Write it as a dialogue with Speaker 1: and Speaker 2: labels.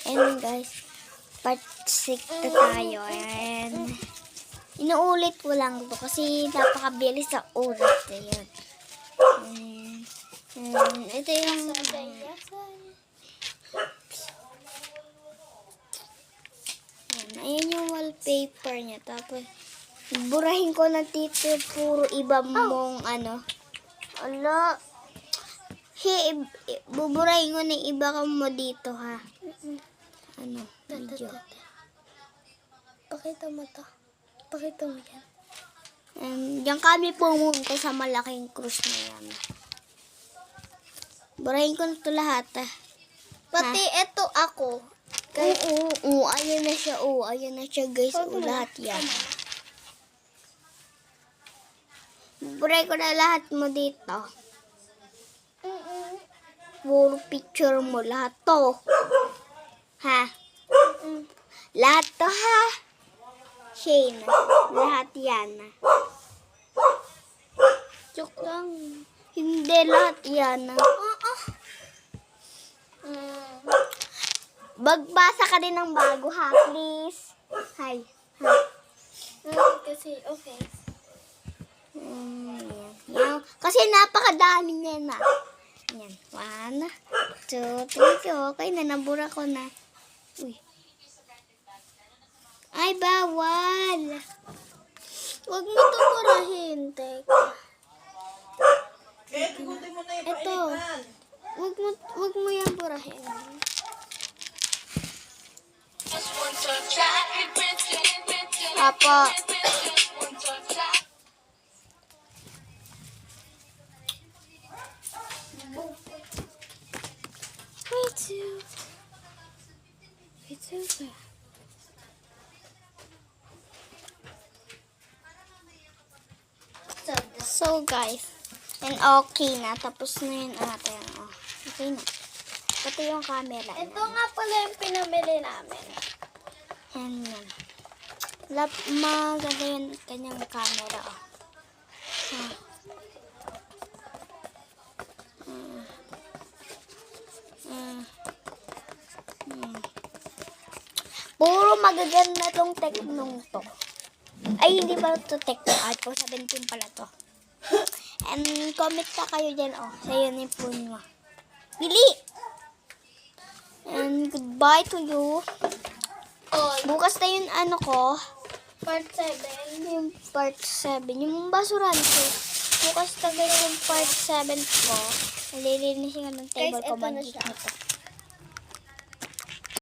Speaker 1: And guys, part 6 na tayo. And inuulit ko lang to kasi napakabilis sa oras. Ayan. And ito yung ayan yung wallpaper niya. Tapos burahin ko na dito puro iba mong ano. Ala. Buburahin ko na iba ka mo dito ha. Ano? Video.
Speaker 2: Pakita mo to. Pakita mo yan.
Speaker 1: Diyan kami pumunta sa malaking cruise na yan. Burahin ko na ito lahat ah.
Speaker 2: Pati ito ako.
Speaker 1: Oo, ayun na siya. Ayun na siya guys. Lahat yan. Burahin ko na lahat mo dito. Puro picture mo. Lahat to. Ha? Lahat to ha? Shane. Lahat yan.
Speaker 2: Joke lang.
Speaker 1: Hindi lahat yan. Magbasa ka din ng bago ha, please. Hi. Ha.
Speaker 2: Kasi, okay.
Speaker 1: Yan. Kasi napakadami niya na. Yan. 1, 2, 3. Okay na, nabura ko na. Uy. Ay, bawal.
Speaker 2: Huwag mo ito burahin, teka. Ito. Huwag mo yan burahin.
Speaker 1: Apo.
Speaker 2: It's over.
Speaker 1: So guys, and okay na. Tapos na yun ate. Okay na. Pati yung camera.
Speaker 2: Ito nga pala yung pinamili namin.
Speaker 1: Yan. Maganda yung kanyang camera. Puro magaganda tong Tecnong to. Ay, hindi pala to Tecno. iPhone 17 pala to. And comment na kayo dyan, sa'yo na yung phone mo. Bili! And goodbye to you. Bukas na yung ano ko.
Speaker 2: Part 7.
Speaker 1: Yung part 7. Yung basuran ko. Bukas na yung part 7 ko. Nalilinisin ko ng table
Speaker 2: Guys,
Speaker 1: ko.
Speaker 2: ito na
Speaker 1: Magigit
Speaker 2: siya.
Speaker 1: nito.